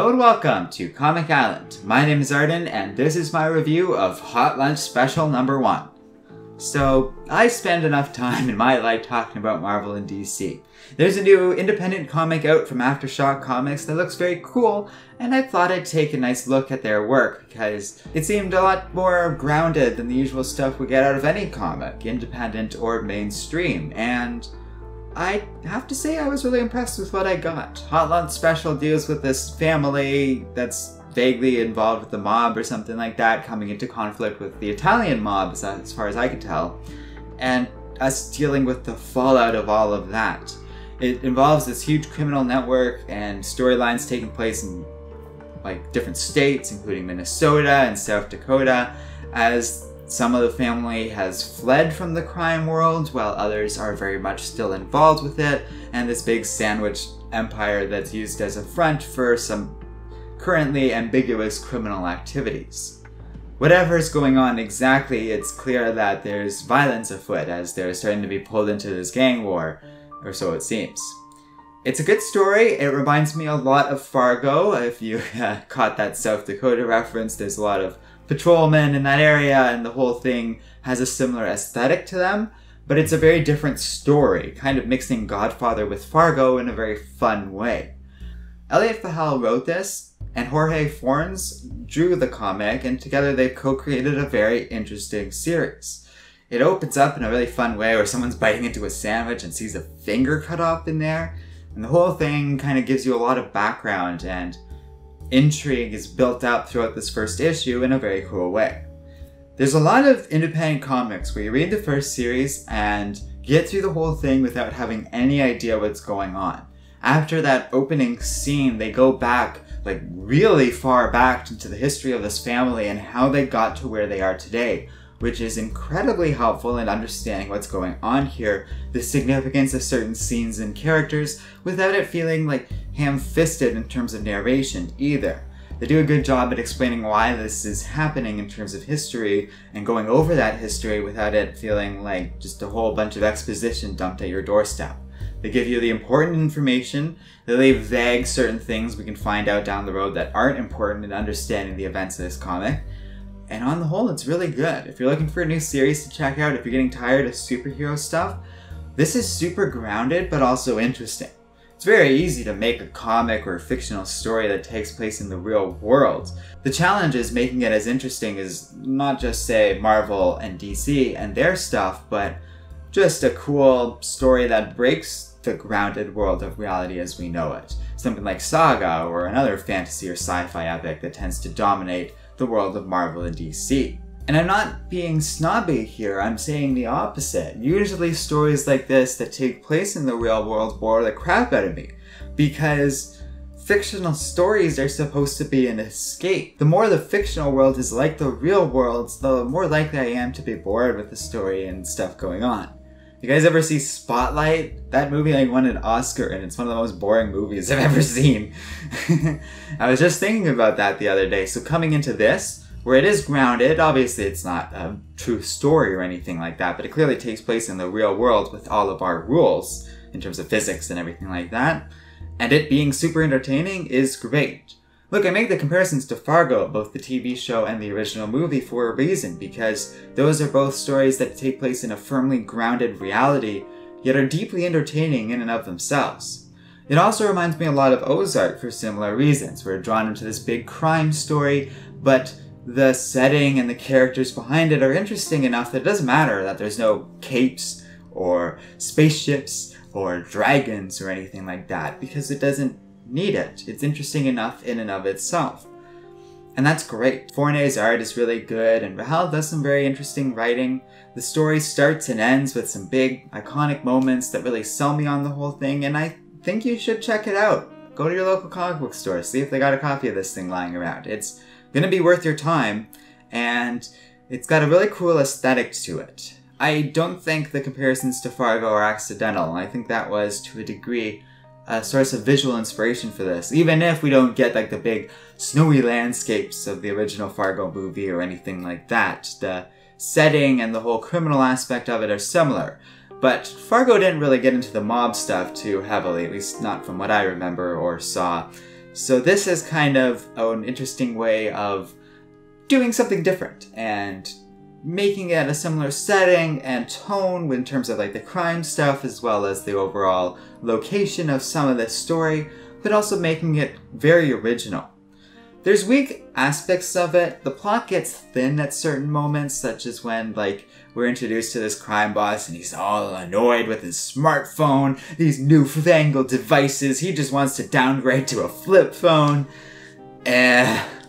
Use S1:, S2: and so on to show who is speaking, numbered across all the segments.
S1: Hello and welcome to Comic Island. My name is Arden and this is my review of Hot Lunch Special number 1. So, I spend enough time in my life talking about Marvel and DC. There's a new independent comic out from Aftershock Comics that looks very cool, and I thought I'd take a nice look at their work because it seemed a lot more grounded than the usual stuff we get out of any comic, independent or mainstream, and I have to say I was really impressed with what I got. Hot Lunch Special deals with this family that's vaguely involved with the mob or something like that, coming into conflict with the Italian mob, as far as I could tell, and us dealing with the fallout of all of that. It involves this huge criminal network and storylines taking place in like different states, including Minnesota and South Dakota, as some of the family has fled from the crime world while others are very much still involved with it, and this big sandwich empire that's used as a front for some currently ambiguous criminal activities. Whatever is going on exactly, it's clear that there's violence afoot as they're starting to be pulled into this gang war, or so it seems. It's a good story. It reminds me a lot of Fargo. If you caught that South Dakota reference, there's a lot of patrolmen in that area and the whole thing has a similar aesthetic to them, but it's a very different story, kind of mixing Godfather with Fargo in a very fun way. Elliot Fahal wrote this, and Jorge Fornes drew the comic, and together they've co-created a very interesting series. It opens up in a really fun way where someone's biting into a sandwich and sees a finger cut off in there, and the whole thing kind of gives you a lot of background, and intrigue is built up throughout this first issue in a very cool way. There's a lot of independent comics where you read the first series and get through the whole thing without having any idea what's going on. After that opening scene, they go back, like really far back into the history of this family and how they got to where they are today, which is incredibly helpful in understanding what's going on here, the significance of certain scenes and characters, without it feeling like ham-fisted in terms of narration either. They do a good job at explaining why this is happening in terms of history and going over that history without it feeling like just a whole bunch of exposition dumped at your doorstep. They give you the important information, they leave vague certain things we can find out down the road that aren't important in understanding the events of this comic, and on the whole it's really good. If you're looking for a new series to check out, if you're getting tired of superhero stuff, this is super grounded but also interesting. It's very easy to make a comic or a fictional story that takes place in the real world. The challenge is making it as interesting as not just, say, Marvel and DC and their stuff, but just a cool story that breaks the grounded world of reality as we know it. Something like Saga or another fantasy or sci-fi epic that tends to dominate the world of Marvel and DC. And I'm not being snobby here, I'm saying the opposite. Usually stories like this that take place in the real world bore the crap out of me, because fictional stories are supposed to be an escape. The more the fictional world is like the real world, the more likely I am to be bored with the story and stuff going on. You guys ever see Spotlight? That movie like won an Oscar and it's one of the most boring movies I've ever seen. I was just thinking about that the other day. So coming into this, where it is grounded, obviously it's not a true story or anything like that, but it clearly takes place in the real world with all of our rules in terms of physics and everything like that, and it being super entertaining is great. Look, I make the comparisons to Fargo, both the TV show and the original movie, for a reason, because those are both stories that take place in a firmly grounded reality, yet are deeply entertaining in and of themselves. It also reminds me a lot of Ozark for similar reasons. We're drawn into this big crime story, but the setting and the characters behind it are interesting enough that it doesn't matter that there's no capes or spaceships or dragons or anything like that, because it doesn't need it. It's interesting enough in and of itself. And that's great. Fornes' art is really good, and Rahal does some very interesting writing. The story starts and ends with some big, iconic moments that really sell me on the whole thing, and I think you should check it out. Go to your local comic book store, see if they got a copy of this thing lying around. It's gonna be worth your time, and it's got a really cool aesthetic to it. I don't think the comparisons to Fargo are accidental. I think that was, to a degree, a source of visual inspiration for this, even if we don't get like the big snowy landscapes of the original Fargo movie or anything like that. The setting and the whole criminal aspect of it are similar, but Fargo didn't really get into the mob stuff too heavily, at least not from what I remember or saw. So this is kind of an interesting way of doing something different and making it a similar setting and tone in terms of like the crime stuff as well as the overall location of some of this story, but also making it very original. There's weak aspects of it. The plot gets thin at certain moments, such as when like we're introduced to this crime boss and he's all annoyed with his smartphone, these newfangled devices, he just wants to downgrade to a flip phone.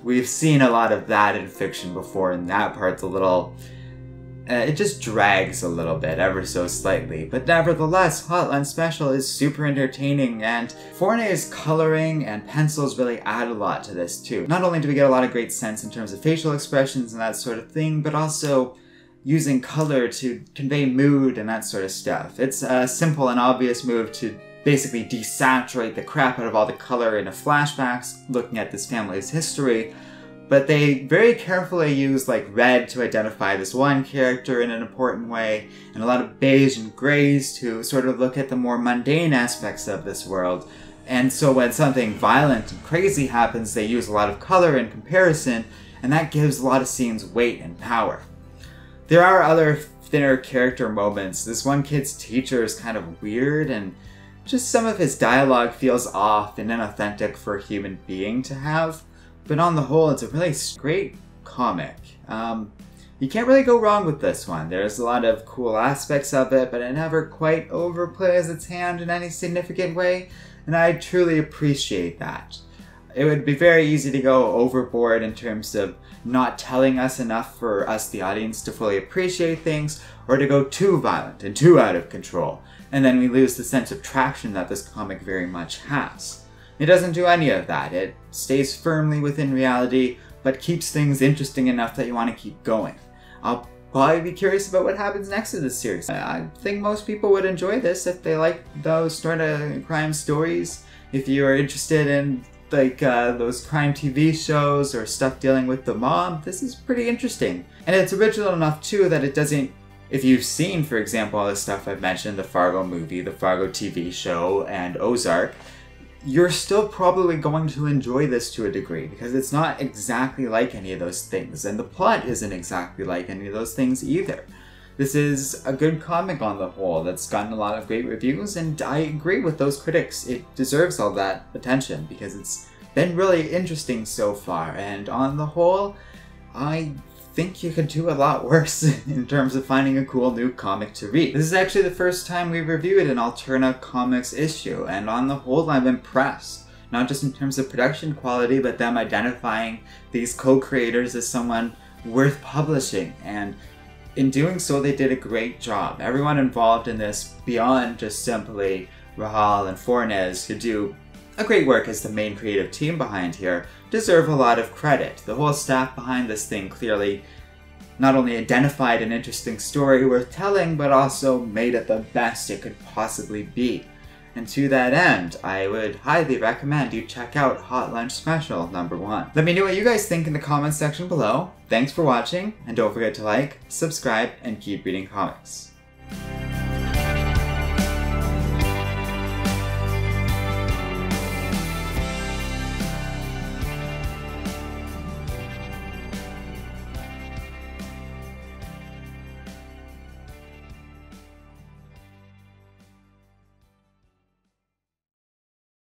S1: We've seen a lot of that in fiction before, and that part's a little... it just drags a little bit, ever so slightly. But nevertheless, Hotline Special is super entertaining, and Fournier's coloring and pencils really add a lot to this too. Not only do we get a lot of great sense in terms of facial expressions and that sort of thing, but also using color to convey mood and that sort of stuff. It's a simple and obvious move to basically desaturate the crap out of all the color in the flashbacks, looking at this family's history, but they very carefully use like red to identify this one character in an important way, and a lot of beige and grays to sort of look at the more mundane aspects of this world. And so when something violent and crazy happens, they use a lot of color in comparison, and that gives a lot of scenes weight and power. There are other thinner character moments. This one kid's teacher is kind of weird, and just some of his dialogue feels off and inauthentic for a human being to have. But on the whole, it's a really great comic. You can't really go wrong with this one. There's a lot of cool aspects of it, but it never quite overplays its hand in any significant way, and I truly appreciate that. It would be very easy to go overboard in terms of not telling us enough for us, the audience, to fully appreciate things, or to go too violent and too out of control, and then we lose the sense of traction that this comic very much has. It doesn't do any of that. It stays firmly within reality, but keeps things interesting enough that you want to keep going. I'll probably be curious about what happens next in this series. I think most people would enjoy this if they like those sort of crime stories. If you are interested in like those crime TV shows or stuff dealing with the mob, this is pretty interesting. And it's original enough too that it doesn't... If you've seen, for example, all the stuff I've mentioned, the Fargo movie, the Fargo TV show, and Ozark, you're still probably going to enjoy this to a degree, because it's not exactly like any of those things, and the plot isn't exactly like any of those things either. This is a good comic on the whole that's gotten a lot of great reviews, and I agree with those critics. It deserves all that attention because it's been really interesting so far, and on the whole, I think you could do a lot worse in terms of finding a cool new comic to read. This is actually the first time we've reviewed an Alterna Comics issue, and on the whole I'm impressed. Not just in terms of production quality, but them identifying these co-creators as someone worth publishing, and in doing so they did a great job. Everyone involved in this, beyond just simply Rahal and Fornes, who do a great work as the main creative team behind here, deserve a lot of credit. The whole staff behind this thing clearly not only identified an interesting story worth telling, but also made it the best it could possibly be. And to that end, I would highly recommend you check out Hotline Special #1. Let me know what you guys think in the comments section below. Thanks for watching, and don't forget to like, subscribe, and keep reading comics.